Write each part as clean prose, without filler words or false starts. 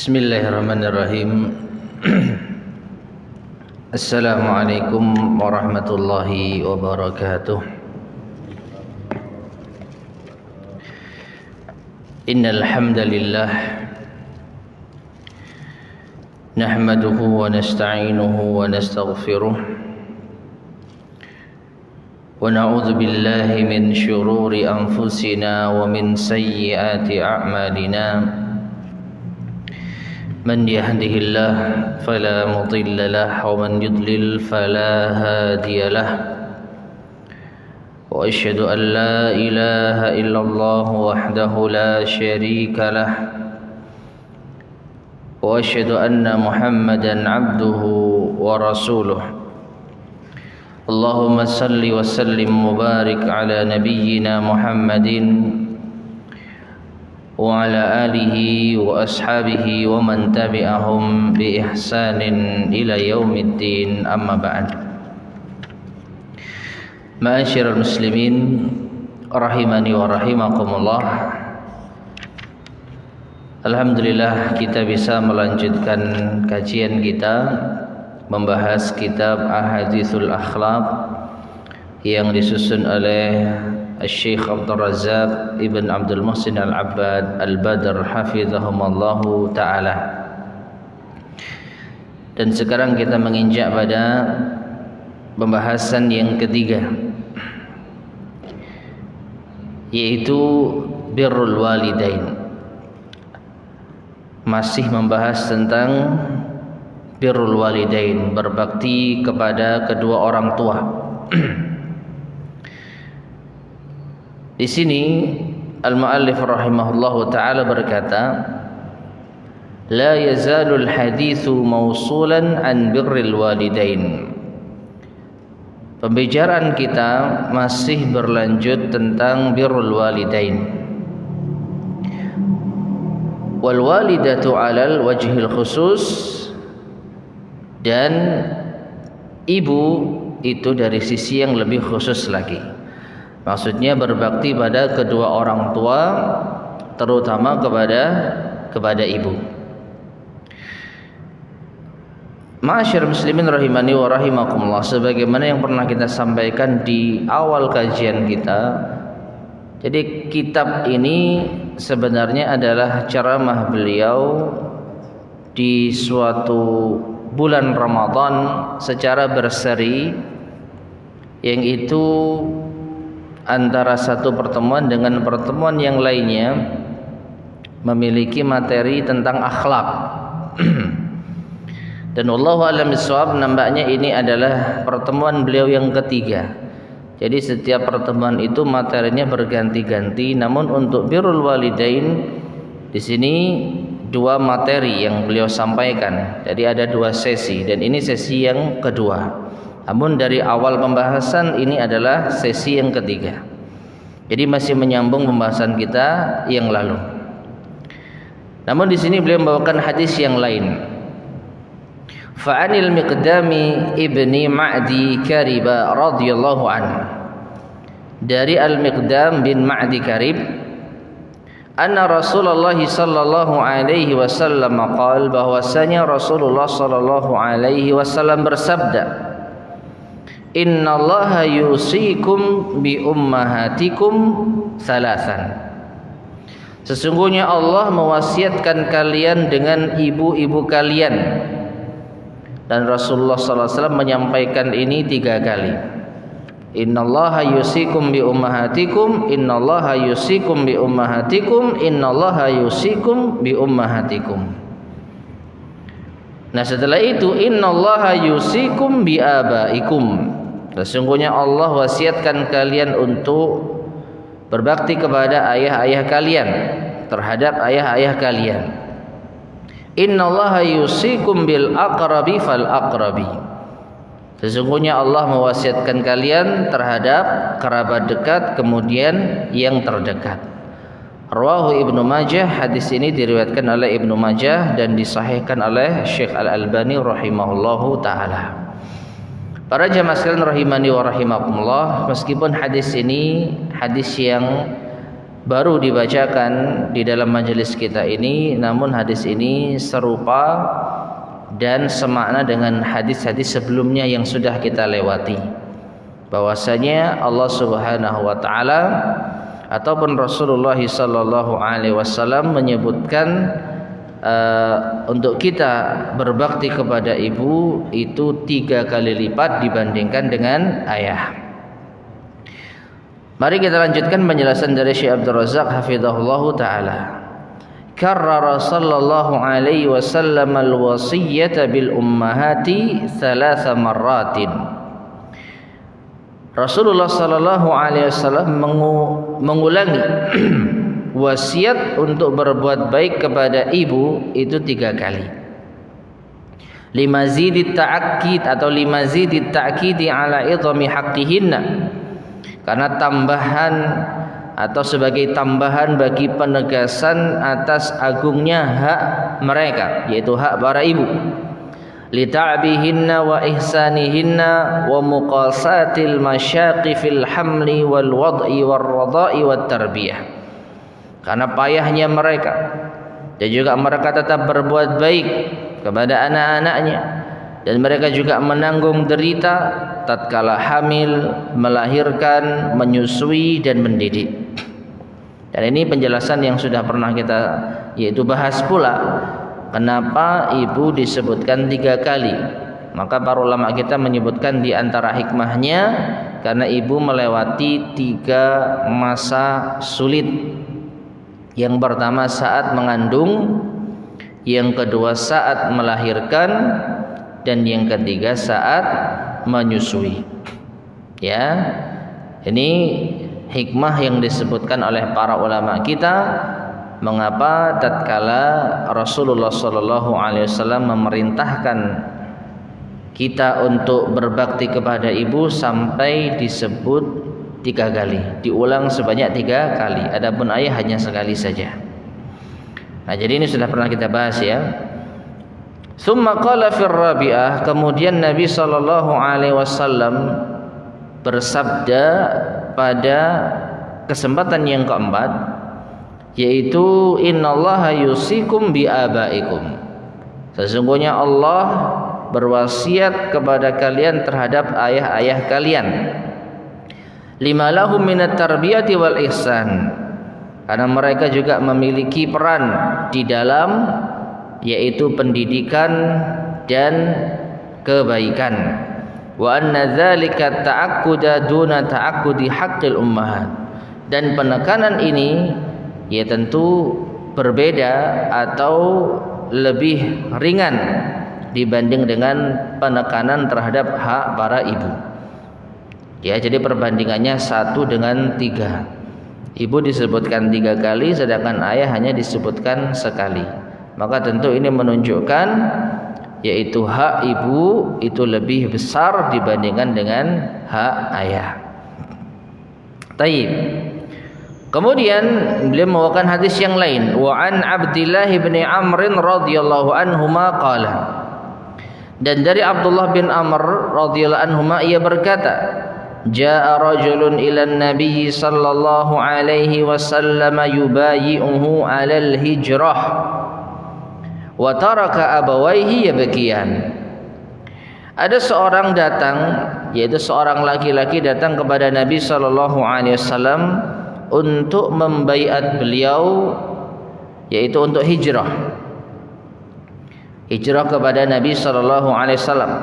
Bismillahirrahmanirrahim. Assalamualaikum warahmatullahi wabarakatuh. Innal hamdalillah nahmaduhu wa nasta'inuhu wa nastaghfiruh wa na'udzu billahi min shururi anfusina wa min sayyiati a'malina. من يهده الله فلا مضل له ومن يضلل فلا هادي له وأشهد أن لا إله إلا الله وحده لا شريك له وأشهد أن محمدا عبده ورسوله اللهم صل وسلم وبارك على نبينا محمد وعلى آله وأصحابه ومن تبعهم بإحسان إلى يوم الدين أما بعد. Ma'asyiral muslimin rahimani wa rahimakumullah. Alhamdulillah kita bisa melanjutkan kajian kita membahas kitab Ahaditsul Akhlaq yang disusun oleh Syekh Abdul Razak Ibn Abdul Muhsin Al-Abbad Al-Badr Hafidhahumallahu Ta'ala. Dan sekarang kita menginjak pada pembahasan yang ketiga, yaitu birrul walidain. Masih membahas tentang birrul walidain, berbakti kepada kedua orang tua. Di sini al-muallif rahimahullahu taala berkata, la yazalul haditsu mausulan an birril walidain. Pembicaraan kita masih berlanjut tentang birrul walidain. Wal walidatu 'alal wajhil khusus, dan ibu itu dari sisi yang lebih khusus lagi. Maksudnya berbakti pada kedua orang tua, terutama kepada ibu. Ma'asyiral muslimin rahimani wa rahimakumullah, sebagaimana yang pernah kita sampaikan di awal kajian kita. Jadi kitab ini sebenarnya adalah ceramah beliau di suatu bulan Ramadan secara berseri, yang itu antara satu pertemuan dengan pertemuan yang lainnya memiliki materi tentang akhlak. Dan wallahu a'lam bishawab, nampaknya ini adalah pertemuan beliau yang ketiga. Jadi setiap pertemuan itu materinya berganti-ganti, namun untuk birrul walidain di sini dua materi yang beliau sampaikan. Jadi ada dua sesi, dan ini sesi yang kedua. Namun dari awal pembahasan ini adalah sesi yang ketiga. Jadi masih menyambung pembahasan kita yang lalu. Namun di sini beliau membawakan hadis yang lain. Fa'anil Miqdami ibni Ma'di Kariba radhiyallahu anhu. Dari Al-Miqdam bin Ma'di Karib, anna Rasulullah sallallahu alaihi wasallam qala, bahwasanya Rasulullah sallallahu alaihi wasallam bersabda, innallaha yusikum bi ummahatikum salasan. Sesungguhnya Allah mewasiatkan kalian dengan ibu-ibu kalian. Dan Rasulullah sallallahu alaihi wasallam menyampaikan ini 3 kali. Innallaha yusikum bi ummahatikum, innallaha yusikum bi ummahatikum, innallaha yusikum bi ummahatikum. Nah, setelah itu innallaha yusikum bi abaikum. Sesungguhnya Allah wasiatkan kalian untuk berbakti kepada ayah-ayah kalian, terhadap ayah-ayah kalian. Innallaha yusikum bil aqrabi fal aqrabi. Sesungguhnya Allah mewasiatkan kalian terhadap kerabat dekat, kemudian yang terdekat. Rawahu Ibnu Majah, hadis ini diriwayatkan oleh Ibnu Majah dan disahihkan oleh Syekh Al-Albani rahimahullahu taala. Para jamaah sekalian rahimani wa rahimakumullah, meskipun hadis ini hadis yang baru dibacakan di dalam majelis kita ini, namun hadis ini serupa dan semakna dengan hadis-hadis sebelumnya yang sudah kita lewati, bahwasanya Allah Subhanahu wa taala ataupun Rasulullah sallallahu alaihi wasallam menyebutkan untuk kita berbakti kepada ibu itu 3 kali lipat dibandingkan dengan ayah. Mari kita lanjutkan penjelasan dari Syekh Abdul Razak hafizahullahu taala. Karrara sallallahu alaihi wasallam al-wasiyyata bil ummahati 3 marratin. Rasulullah sallallahu alaihi wasallam mengulangi wasiat untuk berbuat baik kepada ibu itu 3 kali. Limazidit ta'akkid atau limazidit ta'kidi ala idhami haqqihinna, karena tambahan atau sebagai tambahan bagi penegasan atas agungnya hak mereka, yaitu hak para ibu. Lita'bihinna wa ihsanihinna wa muqasatil masyaqi fil hamli wal wad'i war radha'i wat tarbiyah. Karena payahnya mereka dan juga mereka tetap berbuat baik kepada anak-anaknya, dan mereka juga menanggung derita tatkala hamil, melahirkan, menyusui dan mendidik. Dan ini penjelasan yang sudah pernah kita bahas pula, kenapa ibu disebutkan 3 kali. Maka para ulama kita menyebutkan di antara hikmahnya karena ibu melewati 3 masa sulit. Yang pertama saat mengandung, yang kedua saat melahirkan, dan yang ketiga saat menyusui. Ya, ini hikmah yang disebutkan oleh para ulama kita mengapa tatkala Rasulullah sallallahu alaihi wasallam memerintahkan kita untuk berbakti kepada ibu sampai disebut 3 kali, diulang sebanyak 3 kali. Adapun ayah hanya sekali saja. Nah, jadi ini sudah pernah kita bahas ya. Tsumma qala fir rabi'ah, kemudian Nabi sallallahu alaihi wasallam bersabda pada kesempatan yang keempat, yaitu innallaha yusikum bi abaikum. Sesungguhnya Allah berwasiat kepada kalian terhadap ayah-ayah kalian. Lima lahum minat tarbiyati wal ihsan, karena mereka juga memiliki peran di dalam yaitu pendidikan dan kebaikan. Wa anna dzalika ta'akkuda duna ta'akkudi haqqil ummahat, dan penekanan ini ya tentu berbeda atau lebih ringan dibanding dengan penekanan terhadap hak para ibu. Ya, jadi perbandingannya 1 dengan 3. Ibu disebutkan 3 kali, sedangkan ayah hanya disebutkan sekali. Maka tentu ini menunjukkan yaitu hak ibu itu lebih besar dibandingkan dengan hak ayah. Taib. Kemudian beliau membawakan hadis yang lain. Wa an Abdullah bin Amr radhiyallahu anhuma qala. Dan dari Abdullah bin Amr radhiyallahu anhuma ia berkata, Ja'a rajulun ila an-nabiy sallallahu alaihi wasallam yubayyi'uhu 'alal hijrah wa taraka abawaihi yabkiyan. Ada seorang datang, yaitu seorang laki-laki datang kepada Nabi sallallahu alaihi wasallam untuk membaiat beliau, yaitu untuk hijrah. Hijrah kepada Nabi sallallahu alaihi wasallam.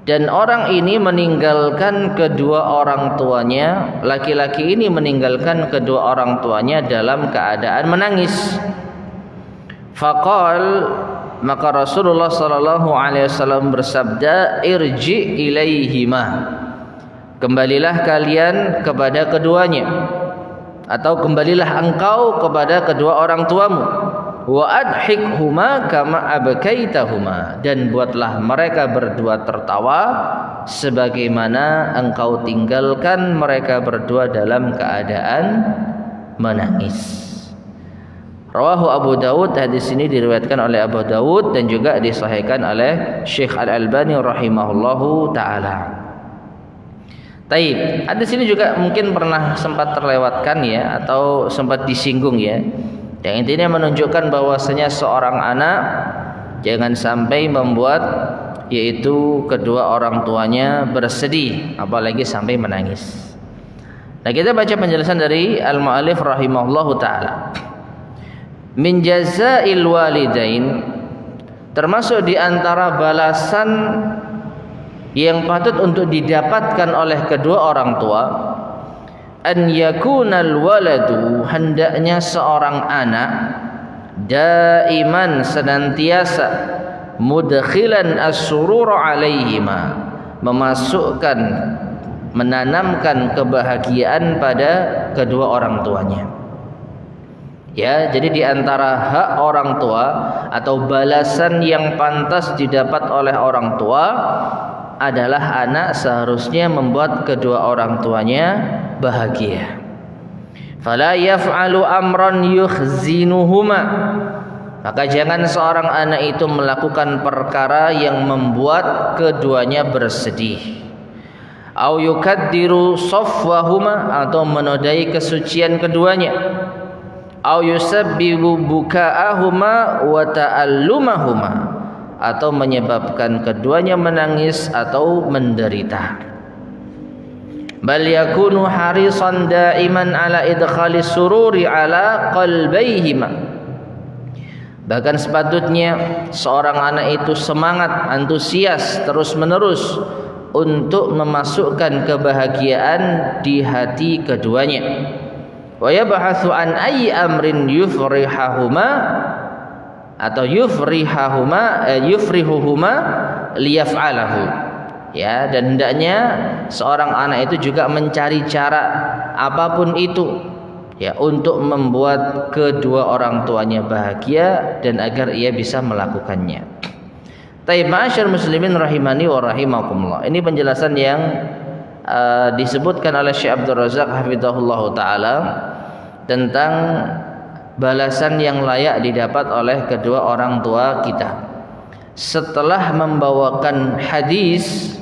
Dan orang ini meninggalkan kedua orang tuanya, laki-laki ini meninggalkan kedua orang tuanya dalam keadaan menangis. Faqal, maka Rasulullah sallallahu alaihi wasallam bersabda, irji ilaihima, kembalilah kalian kepada keduanya, atau kembalilah engkau kepada kedua orang tuamu. Wa adhikhuma kama abkaitahuma, dan buatlah mereka berdua tertawa sebagaimana engkau tinggalkan mereka berdua dalam keadaan menangis. Rawahu Abu Dawud, hadis ini diriwayatkan oleh Abu Dawud dan juga disahihkan oleh Syekh Al-Albani rahimahullahu taala. Taib. Ada sini juga mungkin pernah sempat terlewatkan ya, atau sempat disinggung ya. Yang intinya menunjukkan bahwasanya seorang anak jangan sampai membuat yaitu kedua orang tuanya bersedih, apalagi sampai menangis. Nah, kita baca penjelasan dari al-mu'allif rahimahullahu taala. Min jazail walidain, termasuk di antara balasan yang patut untuk didapatkan oleh kedua orang tua, an yakunal waladu, hendaknya seorang anak daiman, senantiasa mudkhilan as-surura alaihima, memasukkan, menanamkan kebahagiaan pada kedua orang tuanya. Ya, jadi di antara hak orang tua atau balasan yang pantas didapat oleh orang tua adalah anak seharusnya membuat kedua orang tuanya bahagia. Fala yaf'alu amran yukhzinuhuma, maka jangan seorang anak itu melakukan perkara yang membuat keduanya bersedih. Au yukaddiru safwahuma, atau menodai kesucian keduanya. Au yusabbibu buka'ahuma wa ta'allumahuma, atau menyebabkan keduanya menangis atau menderita. Bal yakunu harisan daiman ala idkhalis sururi ala qalbayhima, bahkan sepatutnya seorang anak itu semangat, antusias terus menerus untuk memasukkan kebahagiaan di hati keduanya. Wa yab'atsu an ayyi amrin yufrihahuma, atau yufrihuhuma liyaf'alahu. Ya, dan hendaknya seorang anak itu juga mencari cara apapun itu ya untuk membuat kedua orang tuanya bahagia dan agar ia bisa melakukannya. Taib, ma'asyar muslimin rahimani wa rahimakumullah. Ini penjelasan yang disebutkan oleh Syekh Abdul Razak hafizahullah taala tentang balasan yang layak didapat oleh kedua orang tua kita. Setelah membawakan hadis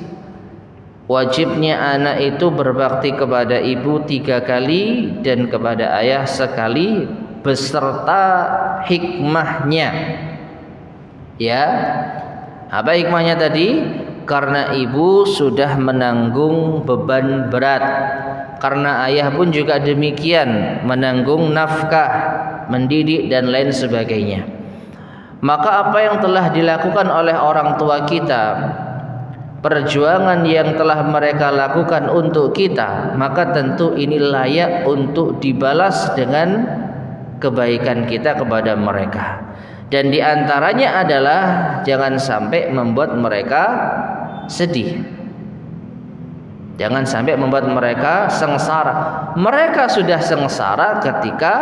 wajibnya anak itu berbakti kepada ibu 3 kali dan kepada ayah sekali beserta hikmahnya. Ya, apa hikmahnya tadi? Karena ibu sudah menanggung beban berat, karena ayah pun juga demikian, menanggung nafkah, mendidik dan lain sebagainya. Maka apa yang telah dilakukan oleh orang tua kita, perjuangan yang telah mereka lakukan untuk kita, maka tentu ini layak untuk dibalas dengan kebaikan kita kepada mereka. Dan diantaranya adalah jangan sampai membuat mereka sedih, jangan sampai membuat mereka sengsara. Mereka sudah sengsara ketika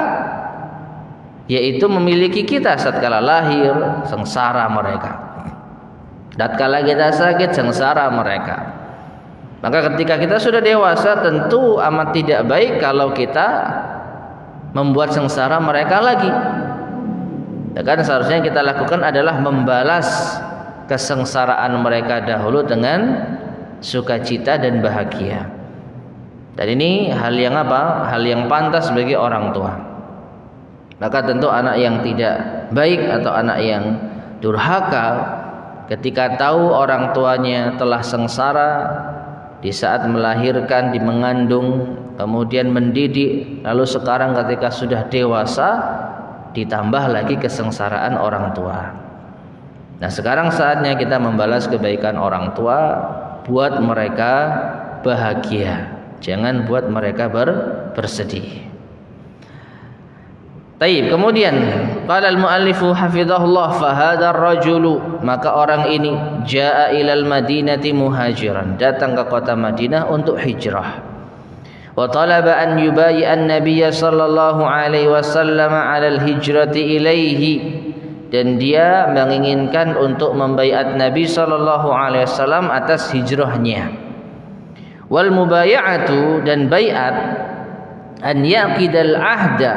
yaitu memiliki kita tatkala lahir, sengsara mereka. Tatkala kita sakit, sengsara mereka. Maka ketika kita sudah dewasa, tentu amat tidak baik kalau kita membuat sengsara mereka lagi. Dan seharusnya yang kita lakukan adalah membalas kesengsaraan mereka dahulu dengan sukacita dan bahagia. Dan ini hal yang apa? Hal yang pantas bagi orang tua. Maka tentu anak yang tidak baik atau anak yang durhaka ketika tahu orang tuanya telah sengsara di saat melahirkan, di mengandung, kemudian mendidik, lalu sekarang ketika sudah dewasa ditambah lagi kesengsaraan orang tua. Nah, sekarang saatnya kita membalas kebaikan orang tua, buat mereka bahagia, jangan buat mereka bersedih. Taib, kemudian qala al-muallifu hafizahullah fa hadzal rajulu, maka orang ini jaa ilal madinati muhajiran, datang ke kota Madinah untuk hijrah. Wa talaba an yubayyi'a an-nabiy sallallahu alaihi wasallam 'ala al-hijrati ilaihi, dan dia menginginkan untuk membaiat Nabi sallallahu alaihi wasallam atas hijrahnya. Wal mubaya'atu, dan baiat, an yaqidal ahda,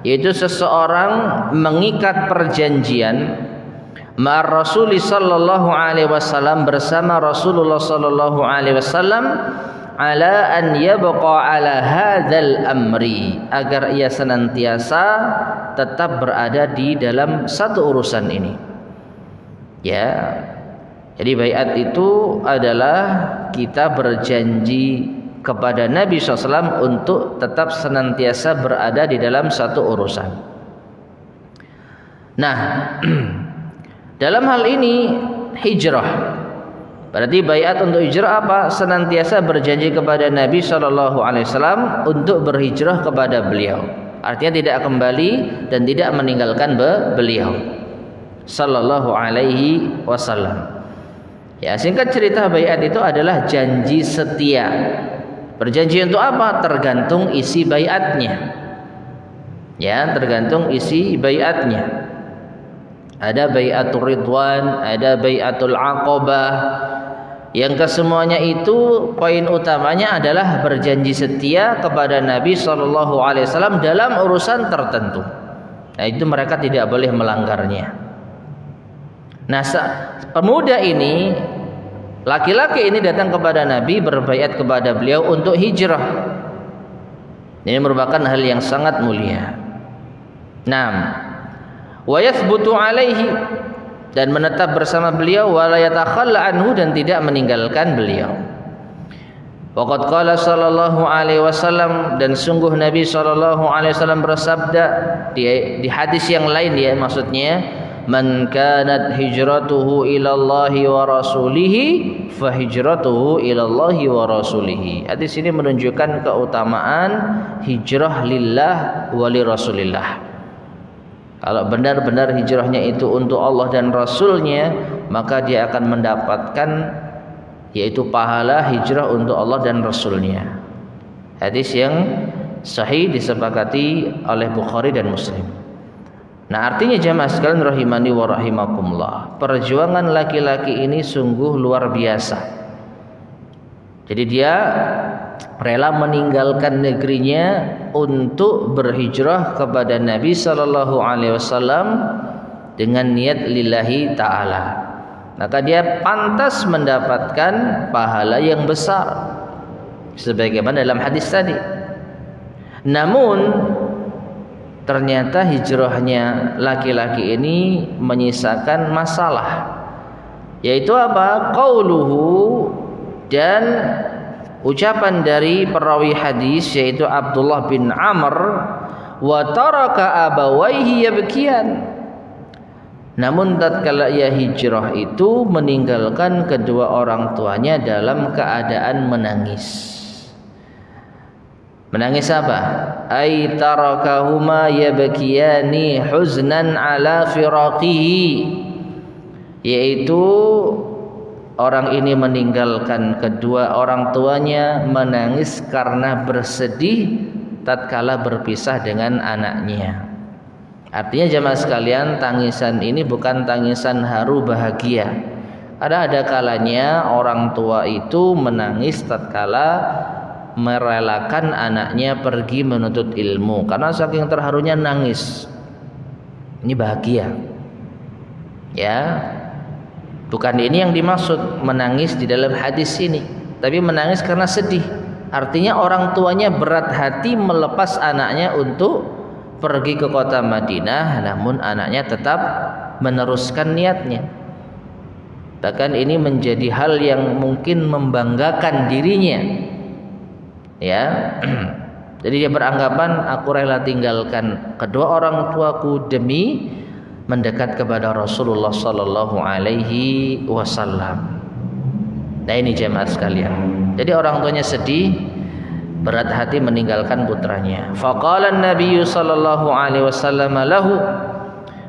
yaitu seseorang mengikat perjanjian ma'ar Rasul sallallahu alaihi wasallam, bersama Rasulullah sallallahu alaihi wasallam, ala an yabqa ala hadzal amri, agar ia senantiasa tetap berada di dalam satu urusan ini. Ya. Jadi baiat itu adalah kita berjanji kepada Nabi SAW untuk tetap senantiasa berada di dalam satu urusan. Nah, dalam hal ini hijrah, berarti baiat untuk hijrah apa? Senantiasa berjanji kepada Nabi SAW untuk berhijrah kepada beliau. Artinya tidak kembali dan tidak meninggalkan beliau sallallahu alaihi wasallam. Ya, singkat cerita baiat itu adalah janji setia. Berjanji untuk apa? Tergantung isi baiatnya. Ya, tergantung isi baiatnya. Ada baiatul ridwan, ada baiatul aqabah. Yang kesemuanya itu poin utamanya adalah berjanji setia kepada Nabi SAW dalam urusan tertentu. Nah, itu mereka tidak boleh melanggarnya. Nah, pemuda ini, laki-laki ini datang kepada Nabi, berbaiat kepada beliau untuk hijrah. Ini merupakan hal yang sangat mulia. Naam. Wa yathbutu alaihi, dan menetap bersama beliau, wa la yatakhalla anhu, dan tidak meninggalkan beliau. Waqad qala sallallahu alaihi wasallam, dan sungguh Nabi sallallahu alaihi wasallam bersabda di hadis yang lain, ya maksudnya, man kanat hijratuhu ilallahi wa rasulihi fa hijratuhu ilallahi wa rasulihi. Hadis ini menunjukkan keutamaan hijrah lillah wa li rasulillah. Kalau benar-benar hijrahnya itu untuk Allah dan Rasulnya, maka dia akan mendapatkan yaitu pahala hijrah untuk Allah dan Rasulnya. Hadis yang sahih disepakati oleh Bukhari dan Muslim. Nah, artinya jamaah sekalian rahimani wa rahimakumullah, perjuangan laki-laki ini sungguh luar biasa. Jadi dia rela meninggalkan negerinya untuk berhijrah kepada Nabi sallallahu alaihi wasallam dengan niat lillahi taala. Maka dia pantas mendapatkan pahala yang besar sebagaimana dalam hadis tadi. Namun ternyata hijrahnya laki-laki ini menyisakan masalah, yaitu apa? Qauluhu, dan ucapan dari perawi hadis yaitu Abdullah bin Amr, wa taraka abawaihi yabkiyan. Namun tatkala ia hijrah itu meninggalkan kedua orang tuanya dalam keadaan menangis. Menangis apa? Ay tarakahuma yabkiyani huznan ala firaqihi, yaitu orang ini meninggalkan kedua orang tuanya menangis karena bersedih tatkala berpisah dengan anaknya. Artinya jamaah sekalian, tangisan ini bukan tangisan haru bahagia. Ada kalanya orang tua itu menangis tatkala merelakan anaknya pergi menuntut ilmu karena saking terharunya nangis. Ini bahagia. Ya. Bukan ini yang dimaksud menangis di dalam hadis ini, tapi menangis karena sedih. Artinya orang tuanya berat hati melepas anaknya untuk pergi ke kota Madinah, namun anaknya tetap meneruskan niatnya. Bahkan ini menjadi hal yang mungkin membanggakan dirinya. Ya, jadi dia beranggapan aku rela tinggalkan kedua orang tuaku demi mendekat kepada Rasulullah sallallahu alaihi wasallam. Nah, ini jemaah sekalian. Jadi orang tuanya sedih, berat hati meninggalkan putranya. Faqala an-nabiy sallallahu alaihi wasallam lahu,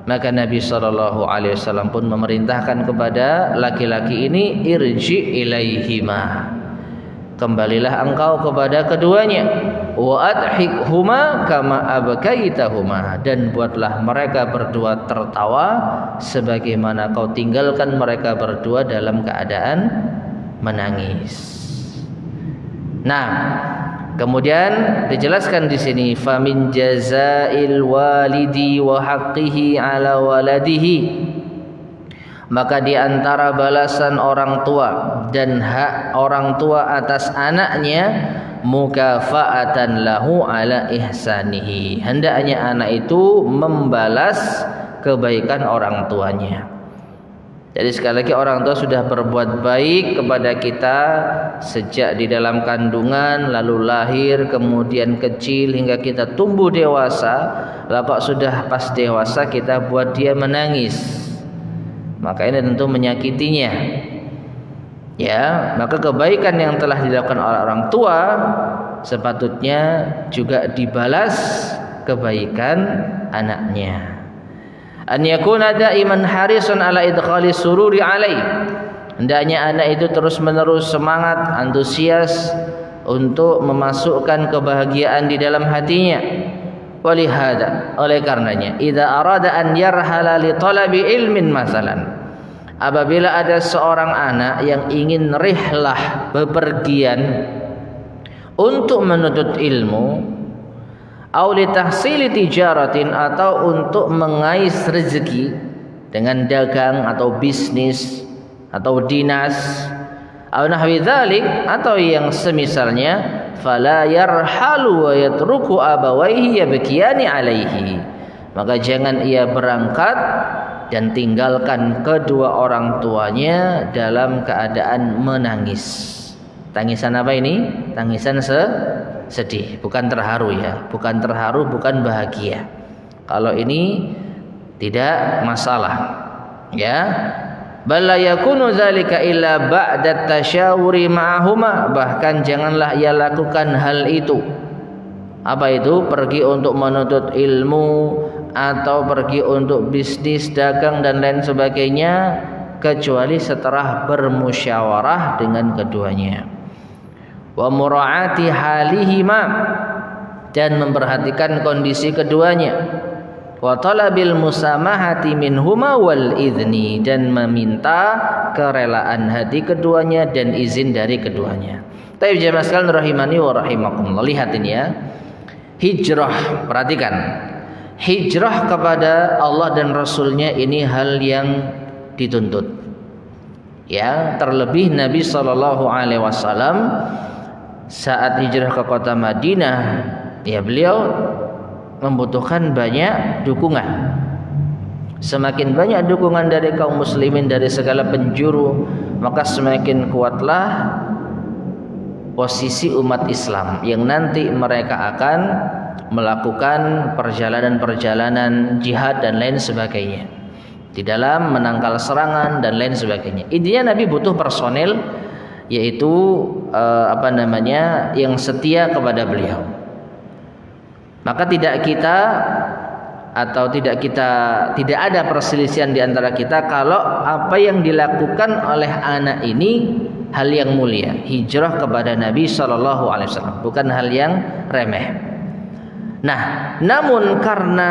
maka Nabi sallallahu alaihi wasallam pun memerintahkan kepada laki-laki ini, irji ilaihima, kembalilah engkau kepada keduanya, wa adhikhuma kama abkaitahuma, dan buatlah mereka berdua tertawa sebagaimana kau tinggalkan mereka berdua dalam keadaan menangis. Nah, kemudian dijelaskan di sini, famin jazail walidi wa haqqihi ala waladihi maka di antara balasan orang tua dan hak orang tua atas anaknya mukafa'atan lahu ala ihsanihi, hendaknya anak itu membalas kebaikan orang tuanya. Jadi sekali lagi orang tua sudah berbuat baik kepada kita sejak di dalam kandungan, lalu lahir, kemudian kecil hingga kita tumbuh dewasa. Lalu kok sudah pas dewasa kita buat dia menangis, maka ini tentu menyakitinya. Ya, maka kebaikan yang telah dilakukan oleh orang tua sepatutnya juga dibalas kebaikan anaknya. An yakuna daiman harisan ala idkhali sururi alai, hendaknya anak itu terus-menerus semangat, antusias untuk memasukkan kebahagiaan di dalam hatinya. Walihada, oleh karenanya idza arada an yarhala li talabi ilmin masalan, apabila ada seorang anak yang ingin rihlah, bepergian untuk menuntut ilmu, au li tahsili tijaratin, atau untuk mengais rezeki dengan dagang atau bisnis atau dinas, au nahwi dzalik, atau yang semisalnya, fala yarhalu wa yatruku abawaihi yabkiyani alaihi, maka jangan ia berangkat dan tinggalkan kedua orang tuanya dalam keadaan menangis. Tangisan apa ini? Tangisan sedih, bukan terharu ya, bukan terharu, bukan bahagia. Kalau ini tidak masalah, ya. Bal la yakunu dzalika illa ba'da tasyawuri ma'ahuma, bahkan janganlah ia lakukan hal itu. Apa itu? Pergi untuk menuntut ilmu atau pergi untuk bisnis, dagang dan lain sebagainya, kecuali setelah bermusyawarah dengan keduanya. Wa mura'ati halihima, dan memperhatikan kondisi keduanya. Wa talabil musamahati minhuma wal idzni, dan meminta kerelaan hati keduanya dan izin dari keduanya. Tapi jemaah sekalian rahimani wa rahimakumullah, lihat ini ya. Hijrah, perhatikan. Hijrah kepada Allah dan Rasulnya ini hal yang dituntut. Ya, terlebih Nabi SAW saat hijrah ke kota Madinah, ya beliau membutuhkan banyak dukungan. Semakin banyak dukungan dari kaum muslimin dari segala penjuru, maka semakin kuatlah posisi umat Islam yang nanti mereka akan melakukan perjalanan-perjalanan jihad dan lain sebagainya, di dalam menangkal serangan dan lain sebagainya. Intinya Nabi butuh personel, yaitu yang setia kepada beliau. Maka tidak ada perselisihan di antara kita kalau apa yang dilakukan oleh anak ini hal yang mulia, hijrah kepada Nabi SAW, bukan hal yang remeh. Nah, namun karena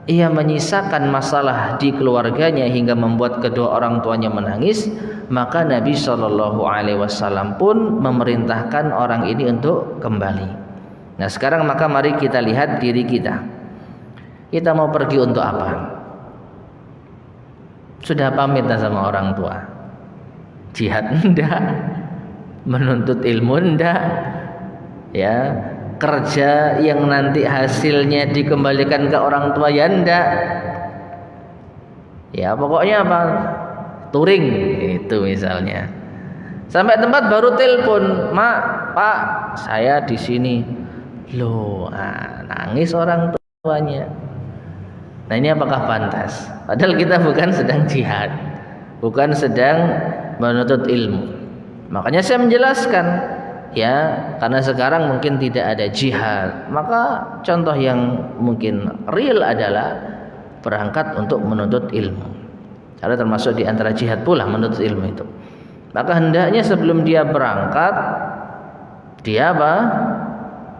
ia menyisakan masalah di keluarganya hingga membuat kedua orang tuanya menangis, maka Nabi SAW pun memerintahkan orang ini untuk kembali. Nah sekarang maka mari kita lihat diri kita. Kita mau pergi untuk apa? Sudah pamit sama orang tua? Jihad enggak? Menuntut ilmu enggak? Ya, kerja yang nanti hasilnya dikembalikan ke orang tua ya enggak? Ya pokoknya apa? Touring itu misalnya. Sampai tempat baru telepon, "Mak, Pak, saya di sini." Loh, nangis orang tuanya. Nah, ini apakah pantas? Padahal kita bukan sedang jihad, bukan sedang menuntut ilmu. Makanya saya menjelaskan, ya, karena sekarang mungkin tidak ada jihad, maka contoh yang mungkin real adalah berangkat untuk menuntut ilmu. Karena termasuk di antara jihad pula menuntut ilmu itu. Maka hendaknya sebelum dia berangkat, dia apa?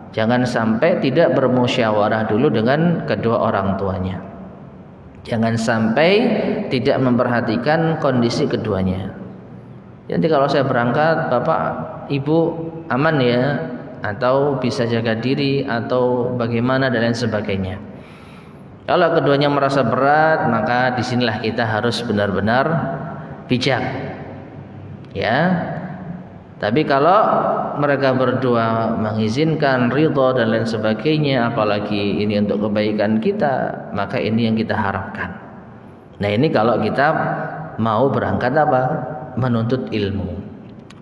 Jangan sampai tidak bermusyawarah dulu dengan kedua orang tuanya. Jangan sampai tidak memperhatikan kondisi keduanya. Nanti kalau saya berangkat, Bapak, Ibu aman ya? Atau bisa jaga diri atau bagaimana dan lain sebagainya. Kalau keduanya merasa berat, maka disinilah kita harus benar-benar bijak. Ya. Tapi kalau mereka berdua mengizinkan, ridha dan lain sebagainya, apalagi ini untuk kebaikan kita, maka ini yang kita harapkan. Nah, ini kalau kita mau berangkat apa? Menuntut ilmu,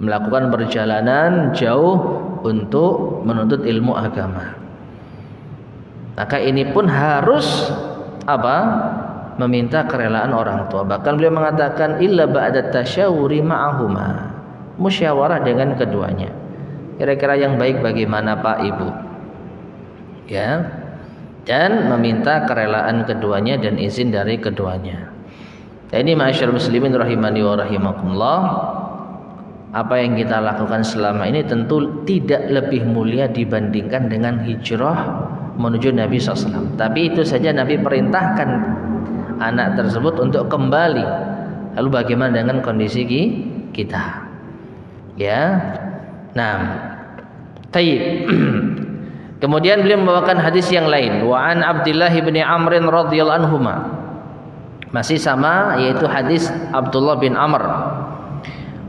melakukan perjalanan jauh untuk menuntut ilmu agama. Maka ini pun harus apa? Meminta kerelaan orang tua. Bahkan beliau mengatakan illa ba'da tasyawuri ma'ahuma. Musyawarah dengan keduanya. Kira-kira yang baik bagaimana Pak Ibu? Ya. Dan meminta kerelaan keduanya dan izin dari keduanya. Nah, ini ma'asyiral muslimin rahimani wa rahimakumullah. Apa yang kita lakukan selama ini tentu tidak lebih mulia dibandingkan dengan hijrah menuju Nabi SAW. Tapi itu saja Nabi perintahkan anak tersebut untuk kembali. Lalu bagaimana dengan kondisi kita? Ya. Nah, taib. Kemudian beliau membawakan hadis yang lain. Wa an Abdullah bin Amr radhiyallahu anhuma. Masih sama, yaitu hadis Abdullah bin Amr.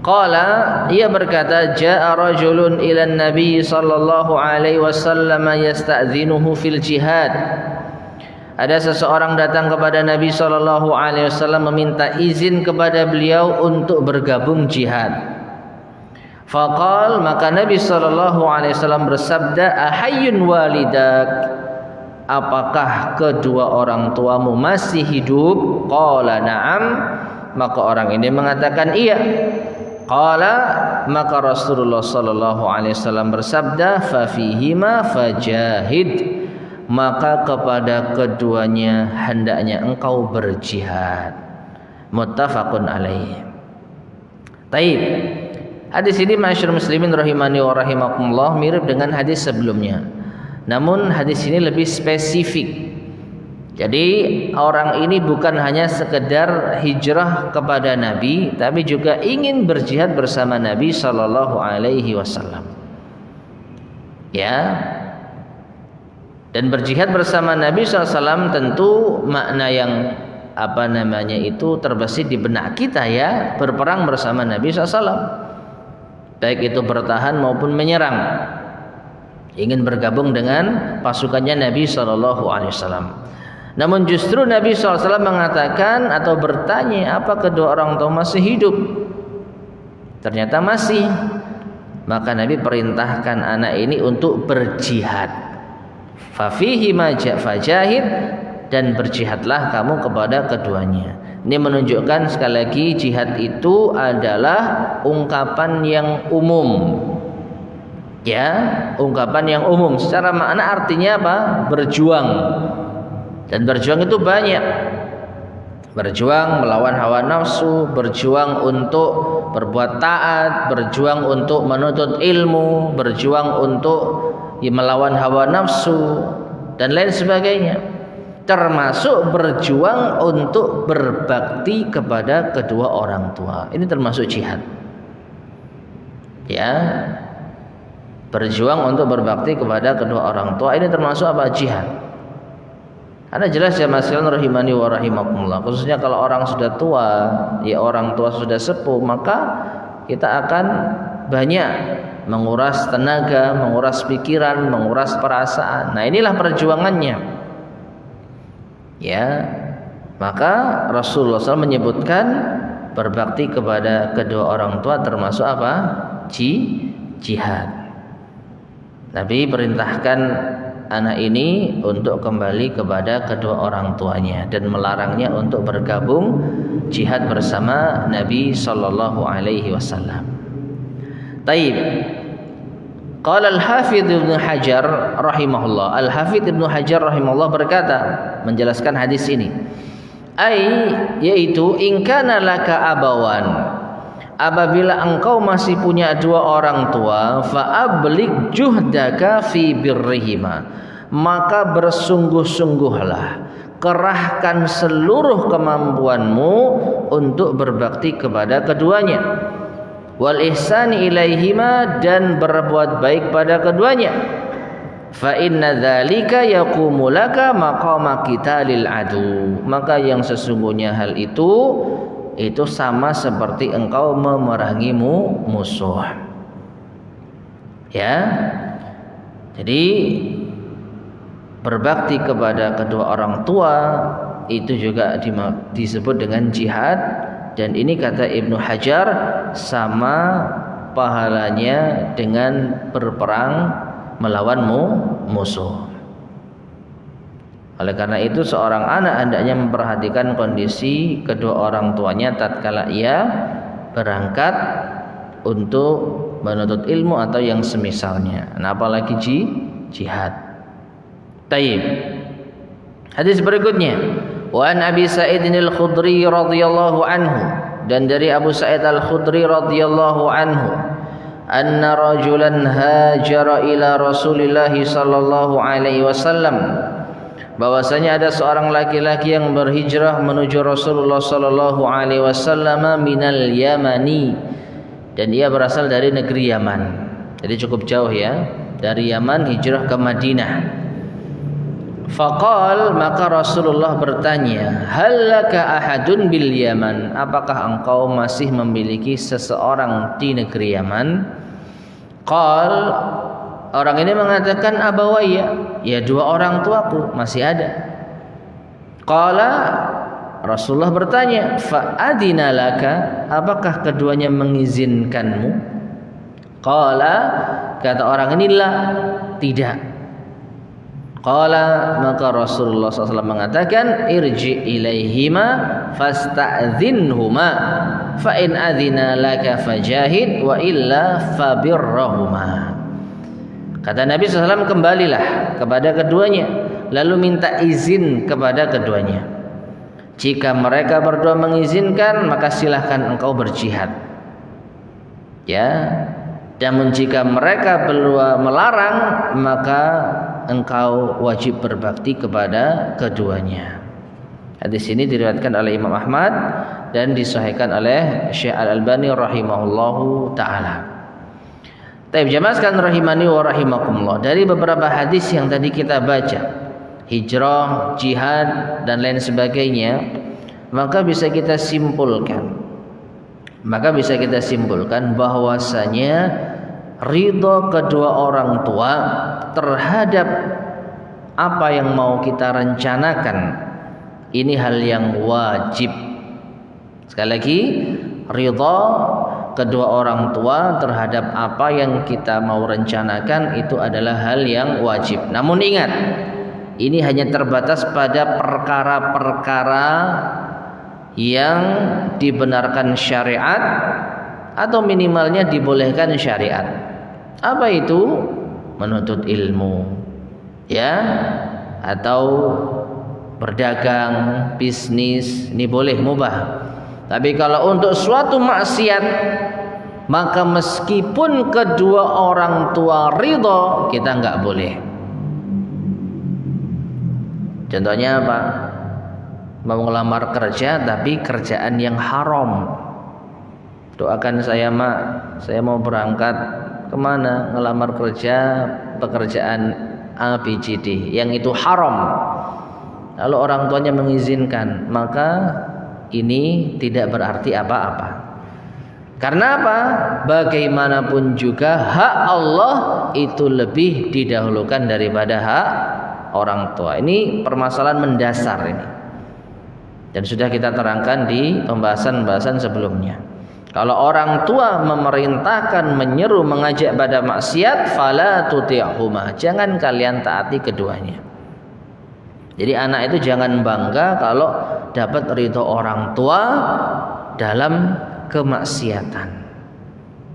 Qala, ia berkata, jaa rajulun ila Nabi sallallahu alaihi wasallam yasta'dzinuhu fil jihad. Ada seseorang datang kepada Nabi sallallahu alaihi wasallam meminta izin kepada beliau untuk bergabung jihad. Faqal, maka Nabi sallallahu alaihi wasallam bersabda, ahayyun walidak, apakah kedua orang tuamu masih hidup? Qala na'am, maka orang ini mengatakan iya. Qala, maka Rasulullah sallallahu alaihi wasallam bersabda, fa fihima fajahid, maka kepada keduanya hendaknya engkau berjihad. Muttafaqun alaih. Taib. Hadis ini ma'asyiral muslimin rahimani wa rahimakumullah mirip dengan hadis sebelumnya. Namun hadis ini lebih spesifik. Jadi orang ini bukan hanya sekedar hijrah kepada Nabi, tapi juga ingin berjihad bersama Nabi sallallahu alaihi wasallam. Ya. Dan berjihad bersama Nabi sallallahu alaihi wasallam tentu makna yang itu terbesit di benak kita, ya, berperang bersama Nabi sallallahu alaihi wasallam. Baik itu bertahan maupun menyerang, ingin bergabung dengan pasukannya Nabi sallallahu alaihi wasallam. Namun justru Nabi sallallahu alaihi wasallam mengatakan atau bertanya, apa kedua orang tua masih hidup? Ternyata masih. Maka Nabi perintahkan anak ini untuk berjihad. Fa fihi fajahid, dan berjihadlah kamu kepada keduanya. Ini menunjukkan sekali lagi jihad itu adalah ungkapan yang umum. Ya, ungkapan yang umum. Secara makna artinya apa? Berjuang. Dan berjuang itu banyak. Berjuang melawan hawa nafsu, berjuang untuk berbuat taat, berjuang untuk menuntut ilmu, berjuang untuk melawan hawa nafsu dan lain sebagainya. Termasuk berjuang untuk berbakti kepada kedua orang tua. Ini termasuk jihad. Ya. Berjuang untuk berbakti kepada kedua orang tua ini termasuk apa? Jihad. Karena jelas ya masyaallah rahimani wa rahimakumullah, khususnya kalau orang sudah tua, ya orang tua sudah sepuh, maka kita akan banyak menguras tenaga, menguras pikiran, menguras perasaan. Nah, inilah perjuangannya. Ya, maka Rasulullah SAW menyebutkan berbakti kepada kedua orang tua termasuk apa? Jihad. Nabi perintahkan anak ini untuk kembali kepada kedua orang tuanya dan melarangnya untuk bergabung jihad bersama Nabi sallallahu alaihi wasallam. Taib. Qala al-Hafidz Ibnu Hajar rahimahullah. Al-Hafidz Ibnu Hajar rahimahullah berkata menjelaskan hadis ini. Yaitu in kana laka abawan, apabila engkau masih punya dua orang tua, fa ablig juhdaka fi birrihima, maka bersungguh-sungguhlah, kerahkan seluruh kemampuanmu untuk berbakti kepada keduanya. Wal ihsani ilaihima, dan berbuat baik pada keduanya. fa inna dzalika yaqumu laka maqama qitalil adu. Maka yang sesungguhnya hal itu sama seperti engkau memerangi musuh. Ya. Jadi berbakti kepada kedua orang tua itu juga disebut dengan jihad, dan ini kata Ibnu Hajar sama pahalanya dengan berperang melawan musuh. Oleh karena itu seorang anak hendaknya memperhatikan kondisi kedua orang tuanya tatkala ia berangkat untuk menuntut ilmu atau yang semisalnya. Nah, apalagi jihad. Taib. Hadis berikutnya, wa an Abi Sa'id al-Khudri radhiyallahu anhu, dan dari Abu Sa'id al-Khudri radhiyallahu anhu, anna rajulan hajara ila Rasulillah sallallahu alaihi wasallam, bahwasanya ada seorang laki-laki yang berhijrah menuju Rasulullah sallallahu alaihi wasallam minal Yamani, dan dia berasal dari negeri Yaman. Jadi cukup jauh ya, dari Yaman hijrah ke Madinah. Faqal, maka Rasulullah bertanya, hal laka ahadun bil Yaman, apakah engkau masih memiliki seseorang di negeri Yaman? Qal, orang ini mengatakan abawaya, ya dua orang tuaku masih ada. Qala, Rasulullah bertanya, fa adina laka, apakah keduanya mengizinkanmu? Qala, kata orang ini, la, tidak. Qala, maka Rasulullah SAW mengatakan, irji ilaihima fasta'dhinhuma fa in adhina laka fajahid wa illa fabirrahuma. Kata Nabi SAW, kembalilah kepada keduanya lalu minta izin kepada keduanya. Jika mereka berdua mengizinkan, maka silahkan engkau berjihad. Ya. Namun jika mereka berdua melarang, maka engkau wajib berbakti kepada keduanya. Hadis ini diriwayatkan oleh Imam Ahmad dan disahihkan oleh Syekh Al-Albani rahimahullahu taala. Taib jamaah sekalian rahimani wa rahimakumullah, dari beberapa hadis yang tadi kita baca, hijrah, jihad dan lain sebagainya, maka bisa kita simpulkan bahwasanya ridho kedua orang tua terhadap apa yang mau kita rencanakan ini hal yang wajib. Sekali lagi, ridho kedua orang tua terhadap apa yang kita mau rencanakan itu adalah hal yang wajib. Namun ingat, ini hanya terbatas pada perkara-perkara yang dibenarkan syariat atau minimalnya dibolehkan syariat. Apa itu? Menuntut ilmu, ya, atau berdagang, bisnis, ini boleh, mubah. Tapi kalau untuk suatu maksiat, maka meskipun kedua orang tua ridho, kita nggak boleh. Contohnya apa? Mau ngelamar kerja tapi kerjaan yang haram. Doakan saya, Mak, saya mau berangkat kemana? Ngelamar kerja pekerjaan ABCD yang itu haram. Lalu orang tuanya mengizinkan, maka ini tidak berarti apa-apa. Karena apa? Bagaimanapun juga hak Allah itu lebih didahulukan daripada hak orang tua. Ini permasalahan mendasar ini. Dan sudah kita terangkan di pembahasan-pembahasan sebelumnya. Kalau orang tua memerintahkan, menyeru, mengajak pada maksiat, fala tuti'huma, jangan kalian taati keduanya. Jadi anak itu jangan bangga kalau dapat ridho orang tua dalam kemaksiatan.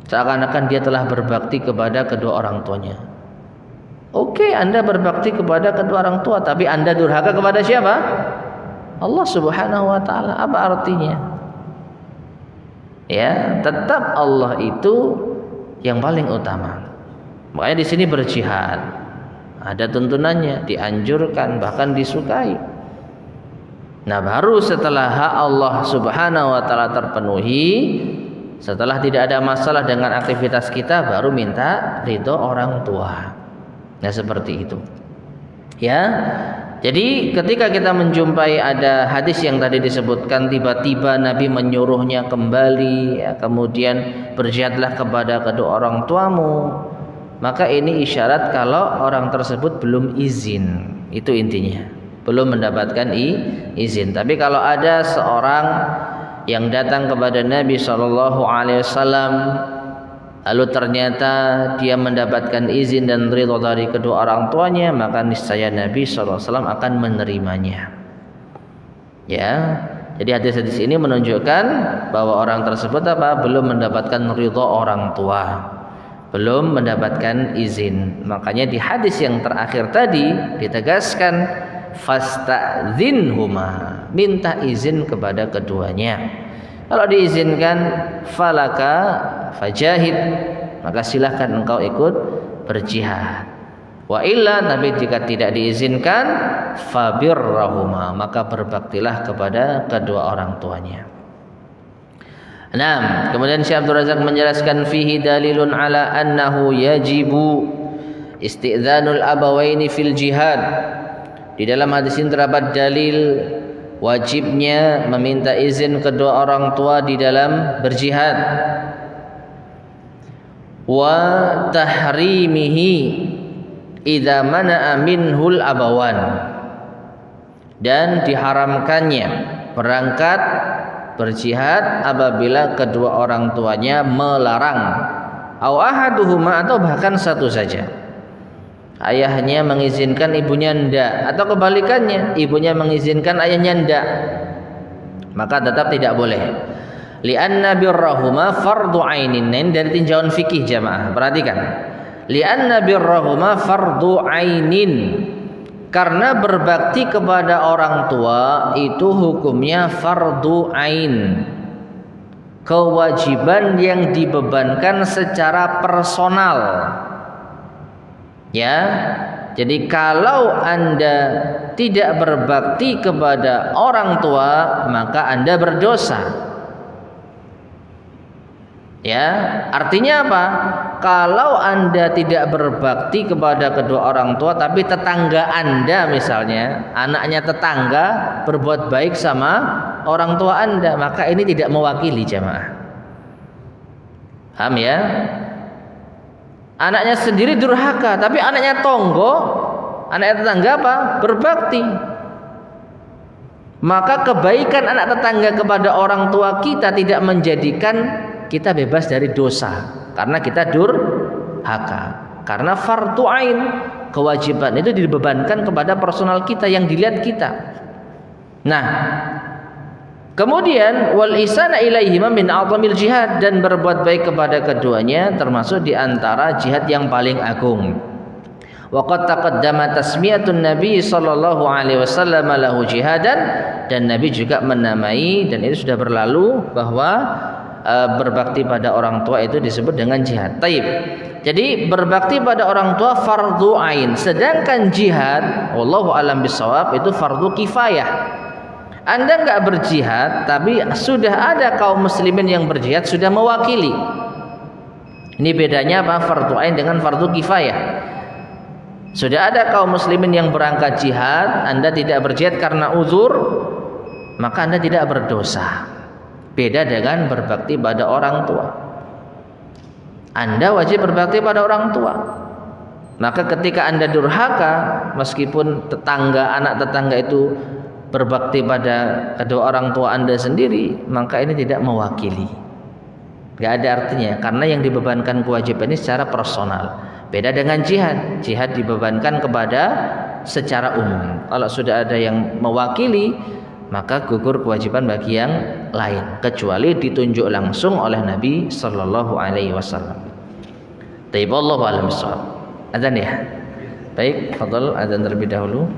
Seakan-akan dia telah berbakti kepada kedua orang tuanya. Oke, Anda berbakti kepada kedua orang tua, tapi Anda durhaka kepada siapa? Allah Subhanahu wa taala. Apa artinya? Ya, tetap Allah itu yang paling utama. Makanya di sini berjihad. Ada tuntunannya, dianjurkan, bahkan disukai. Nah, baru setelah hak Allah Subhanahu wa taala terpenuhi, setelah tidak ada masalah dengan aktivitas kita, baru minta ridho orang tua. Nah, seperti itu. Ya. Jadi ketika kita menjumpai ada hadis yang tadi disebutkan, tiba-tiba Nabi menyuruhnya kembali, ya, kemudian berjihadlah kepada kedua orang tuamu, maka ini isyarat kalau orang tersebut belum izin. Itu intinya, belum mendapatkan izin. Tapi kalau ada seorang yang datang kepada Nabi SAW, lalu ternyata dia mendapatkan izin dan ridho dari kedua orang tuanya, maka niscaya Nabi SAW akan menerimanya. Ya, jadi hadis-hadis ini menunjukkan bahwa orang tersebut belum mendapatkan ridho orang tua, belum mendapatkan izin. Makanya di hadis yang terakhir tadi ditegaskan fasta'dzinhuma, minta izin kepada keduanya. Kalau diizinkan, falaka fajahid, maka silahkan engkau ikut berjihad. Wa illa, tapi jika tidak diizinkan, fabirrahuma, maka berbaktilah kepada kedua orang tuanya. Nah, kemudian Syekh Abdul Razak menjelaskan fihi dalilun ala annahu yajibu isti'dzanul abawaini fil jihad. Di dalam hadis ini terdapat dalil wajibnya meminta izin kedua orang tua di dalam berjihad. Wa tahrimihi idza mana'a minhul abawan, dan diharamkannya berangkat berjihad apabila kedua orang tuanya melarang, au ahaduhuma, atau bahkan satu saja. Ayahnya mengizinkan, ibunya ndak, atau kebalikannya, ibunya mengizinkan, ayahnya ndak, maka tetap tidak boleh. Li'anna birrahuma fardu ainin. Dari tinjauan fikih jamaah, perhatikan. Li'anna birrahuma fardu ainin, karena berbakti kepada orang tua itu hukumnya fardu ain, kewajiban yang dibebankan secara personal. Ya, jadi kalau Anda tidak berbakti kepada orang tua, maka Anda berdosa. Ya, artinya apa? Kalau Anda tidak berbakti kepada kedua orang tua, tapi tetangga Anda misalnya, anaknya tetangga berbuat baik sama orang tua Anda, maka ini tidak mewakili jamaah. Paham ya? Anaknya sendiri durhaka, tapi anaknya tonggo, anaknya tetangga berbakti. Maka kebaikan anak tetangga kepada orang tua kita tidak menjadikan kita bebas dari dosa, karena kita durhaka. Karena fardu ain, kewajiban itu dibebankan kepada personal kita yang dilihat kita. Nah, kemudian wal ihsana ilaihima min a'zamil jihad, dan berbuat baik kepada keduanya termasuk di antara jihad yang paling agung. Wa qad taqaddama tasmiyatun Nabi sallallahu alaihi wasallam lahu jihadan, dan Nabi juga menamai, dan itu sudah berlalu, bahwa berbakti pada orang tua itu disebut dengan jihad. Taib. Jadi berbakti pada orang tua fardu ain, sedangkan jihad wallahu alam bisawab itu fardu kifayah. Anda enggak berjihad, tapi sudah ada kaum muslimin yang berjihad, sudah mewakili. Ini bedanya apa? Fardu ain dengan fardu kifayah. Sudah ada kaum muslimin yang berangkat jihad, Anda tidak berjihad karena uzur, maka Anda tidak berdosa. Beda dengan berbakti pada orang tua. Anda wajib berbakti pada orang tua. Maka ketika Anda durhaka, meskipun anak tetangga itu berbakti pada kedua orang tua Anda sendiri, maka ini tidak mewakili. Gak ada artinya, karena yang dibebankan kewajiban ini secara personal. Beda dengan jihad. Jihad dibebankan kepada secara umum. Kalau sudah ada yang mewakili, maka gugur kewajiban bagi yang lain, kecuali ditunjuk langsung oleh Nabi sallallahu alaihi wasallam. Taib, wallahu a'lam bishawab. Adzan ya. Baik, fadhal adzan terlebih dahulu.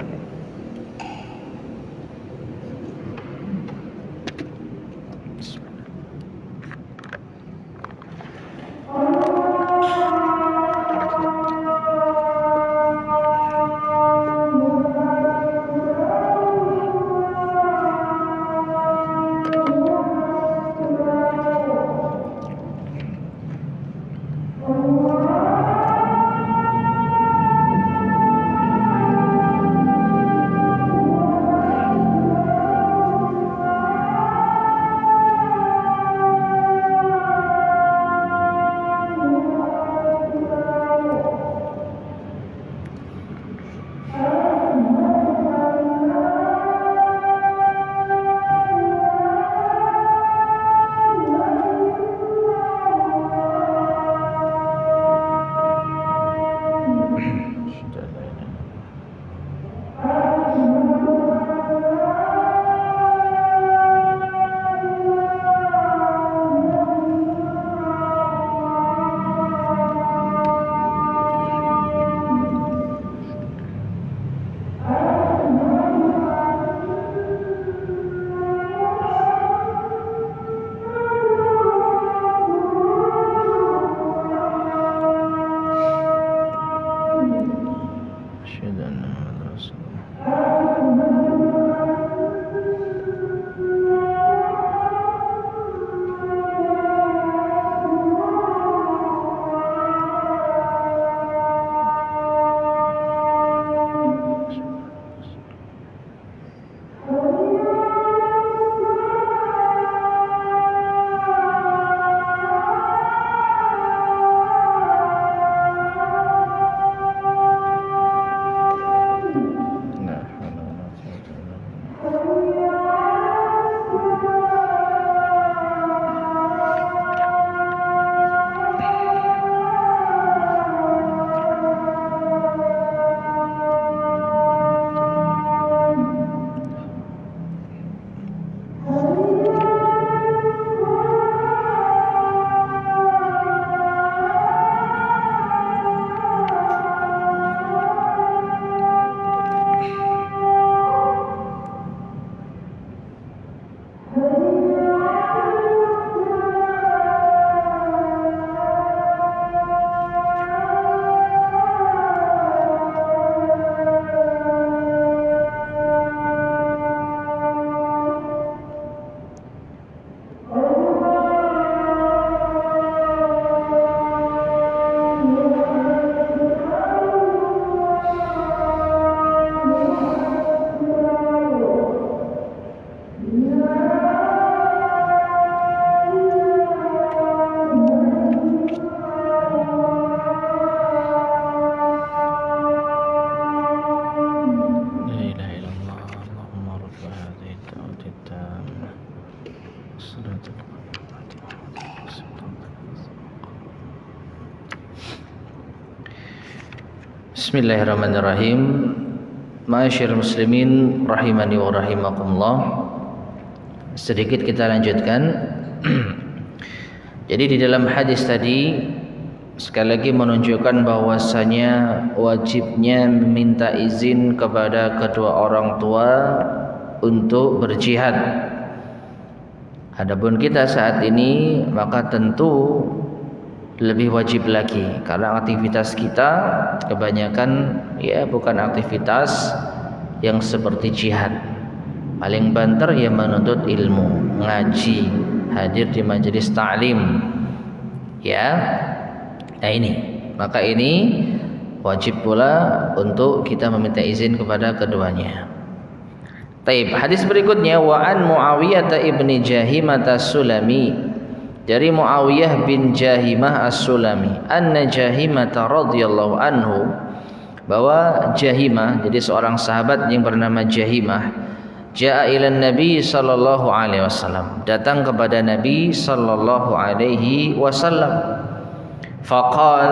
Bismillahirrahmanirrahim. Ma'asyiral muslimin rahimani wa rahimakumullah. Sedikit kita lanjutkan. Jadi di dalam hadis tadi sekali lagi menunjukkan bahwasanya wajibnya meminta izin kepada kedua orang tua untuk berjihad. Adapun kita saat ini maka tentu lebih wajib lagi karena aktivitas kita kebanyakan ya bukan aktivitas yang seperti jihad. Paling banter ya menuntut ilmu, ngaji, hadir di majelis ta'lim. Ya. Nah ini, maka ini wajib pula untuk kita meminta izin kepada keduanya. Taib, hadis berikutnya wa an Muawiyah ibni Jahimah as-Sulami. Dari Muawiyah bin Jahimah as-Sulami, anna Jahimah radhiyallahu anhu, bahwa Jahimah jadi seorang sahabat yang bernama Jahimah, jaa ila Nabi sallallahu alaihi wasallam, datang kepada Nabi sallallahu alaihi wasallam. Faqal,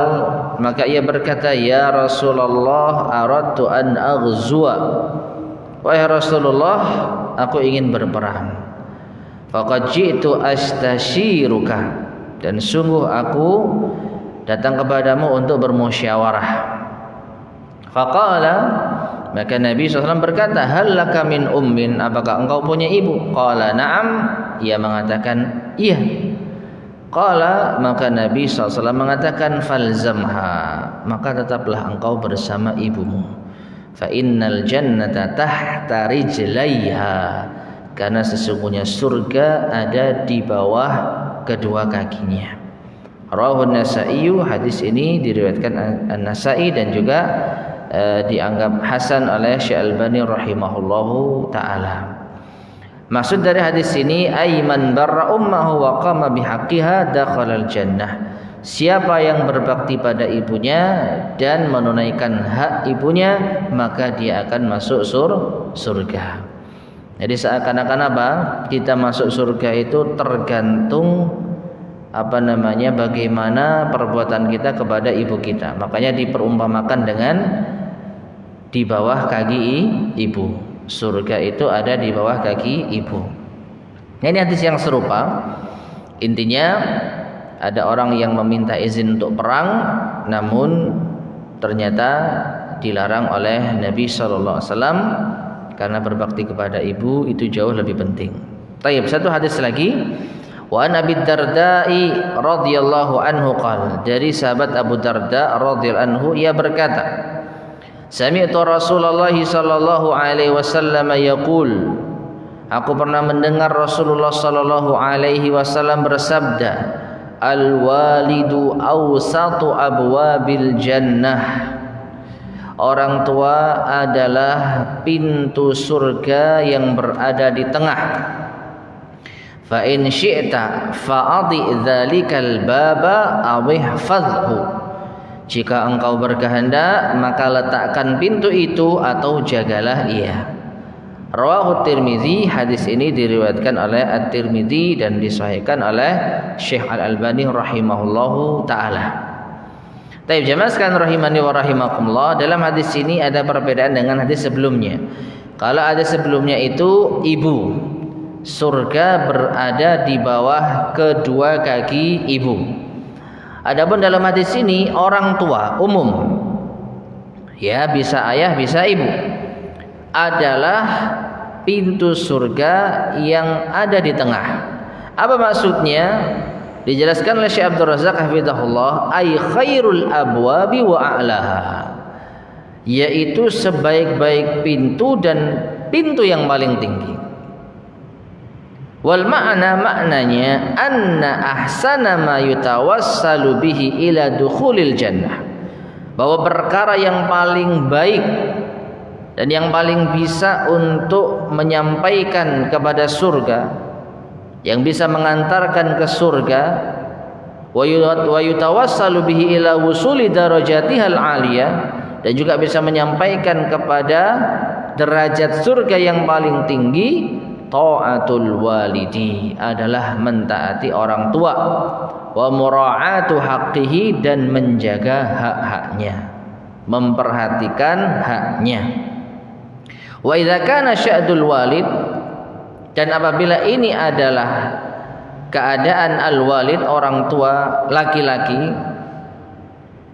maka ia berkata, ya Rasulullah, aradtu an aghzuwa. Wahai Rasulullah, aku ingin berperang. Faqad ji'tu astasyiruka, dan sungguh aku datang kepadamu untuk bermusyawarah. Faqala, maka Nabi SAW berkata, hal laka min ummin, apakah engkau punya ibu? Qala na'am, ia mengatakan iya. Qala, maka Nabi SAW mengatakan falzamha, maka tetaplah engkau bersama ibumu. Fa innal jannata tahta rijlaiha, karena sesungguhnya surga ada di bawah kedua kakinya. Rawahu An-Nasa'i, hadis ini diriwayatkan An-Nasa'i dan juga dianggap hasan oleh Syekh Al-Albani rahimahullahu taala. Maksud dari hadis ini, ayman barra ummahu wa qama bihaqqiha dakhalal jannah. Siapa yang berbakti pada ibunya dan menunaikan hak ibunya, maka dia akan masuk surga. Jadi seakan-akan apa? Kita masuk surga itu tergantung bagaimana perbuatan kita kepada ibu kita. Makanya diperumpamakan dengan di bawah kaki ibu. Surga itu ada di bawah kaki ibu. Nah, ini hadis yang serupa. Intinya ada orang yang meminta izin untuk perang, namun ternyata dilarang oleh Nabi sallallahu alaihi wasallam karena berbakti kepada ibu itu jauh lebih penting. Taib, satu hadis lagi. Wa an Abi Darda'i radhiyallahu anhu qala, dari sahabat Abu Darda radhiyallahu anhu ia berkata, Sami'tu Rasulullah sallallahu alaihi wasallam yaqul, aku pernah mendengar Rasulullah sallallahu alaihi wasallam bersabda, al-walidu awsatu abwabil jannah. Orang tua adalah pintu surga yang berada di tengah. Fa in syi'ta fa'adhi dzalikal baba aw ihfazhu. Jika engkau berkehendak, maka letakkan pintu itu atau jagalah ia. Rawahu Tirmizi, hadis ini diriwayatkan oleh At-Tirmizi dan disahihkan oleh Syekh Al-Albani rahimahullahu taala. Taib jamaah sekalian rahimani wa rahimakumullah, dalam hadis ini ada perbedaan dengan hadis sebelumnya. Kalau ada sebelumnya itu ibu, surga berada di bawah kedua kaki ibu. Adapun dalam hadis ini orang tua umum, ya bisa ayah bisa ibu, adalah pintu surga yang ada di tengah. Apa maksudnya? Dijelaskan oleh Syekh Abdul Razak hafizahullah, ay khairul abwabi wa a'laha, yaitu sebaik-baik pintu dan pintu yang paling tinggi. Wal maknanya anna ahsana ma yutawassalu bihi ila dukhulil jannah, bahwa perkara yang paling baik dan yang paling bisa untuk menyampaikan kepada surga, yang bisa mengantarkan ke surga, wa yutawassalu bihi ila wusuli darajatihal aliyah, dan juga bisa menyampaikan kepada derajat surga yang paling tinggi, ta'atul walidi, adalah mentaati orang tua, wa mura'atu haqqihi, dan menjaga hak-haknya, memperhatikan haknya. Wa idza kana sya'dul walid, dan apabila ini adalah keadaan al-walid, orang tua laki-laki,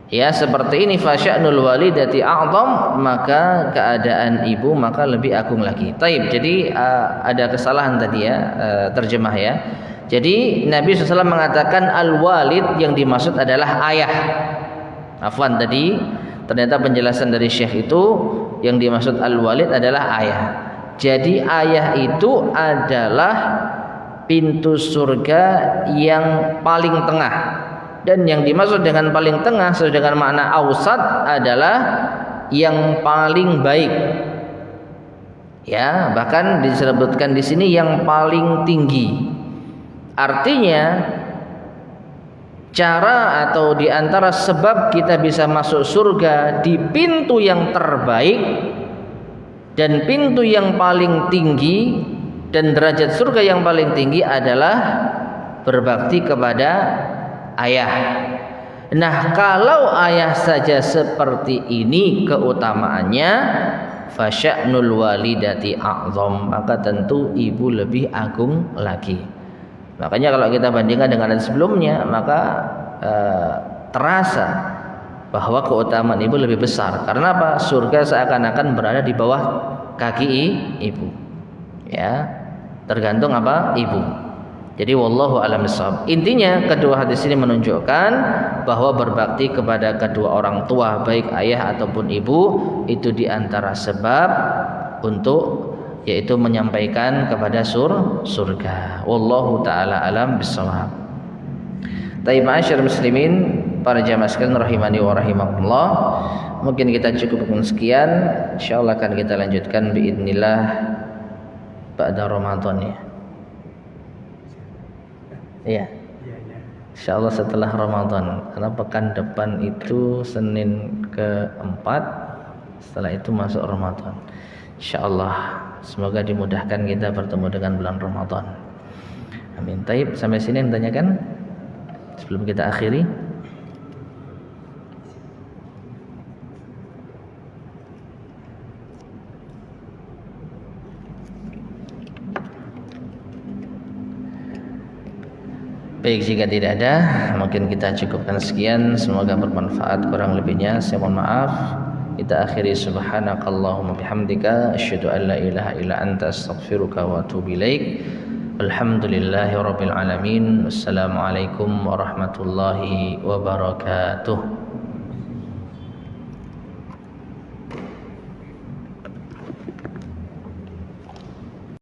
ya seperti ini, fa sya'nul walidati a'zam, maka keadaan ibu maka lebih agung lagi. Taib, jadi ada kesalahan tadi ya, terjemah ya. Jadi Nabi SAW mengatakan al-walid, yang dimaksud adalah ayah. Afwan, tadi ternyata penjelasan dari Syekh itu yang dimaksud al-walid adalah ayah. Jadi ayah itu adalah pintu surga yang paling tengah. Dan yang dimaksud dengan paling tengah sesuai dengan makna ausat adalah yang paling baik. Ya, bahkan disebutkan di sini yang paling tinggi. Artinya cara atau di antara sebab kita bisa masuk surga di pintu yang terbaik dan pintu yang paling tinggi dan derajat surga yang paling tinggi adalah berbakti kepada ayah. Nah, kalau ayah saja seperti ini keutamaannya, fasya'nul walidati a'zam, maka tentu ibu lebih agung lagi. Makanya kalau kita bandingkan dengan yang sebelumnya, maka terasa bahwa keutamaan ibu lebih besar. Karena apa? Surga seakan-akan berada di bawah kaki ibu. Ya, tergantung apa? Ibu. Jadi wallahu a'lam bishawab. Intinya kedua hadis ini menunjukkan bahwa berbakti kepada kedua orang tua, baik ayah ataupun ibu, itu diantara sebab untuk yaitu menyampaikan kepada surga. Wallahu taala alam bishawab. Taib ma'asyiral muslimin, para jamaah sekalian rahimani wa rahimakumullah. Mungkin kita cukupkan sekian. Insyaallah akan kita lanjutkan biidznillah pada Ramadan ya. Iya. Insyaallah setelah Ramadan. Karena pekan depan itu Senin ke-4, setelah itu masuk Ramadan. Insyaallah semoga dimudahkan kita bertemu dengan bulan Ramadan. Amin. Taib, sampai sini yang tanyakan sebelum kita akhiri. Baik, jika tidak ada, mungkin kita cukupkan sekian. Semoga bermanfaat. Kurang lebihnya saya mohon maaf. Kita akhiri subhanakallahumma bihamdika asyhadu an la ilaha illa anta astaghfiruka wa atubu ilaik. Alhamdulillahirabbil alamin. Wassalamualaikum warahmatullahi wabarakatuh.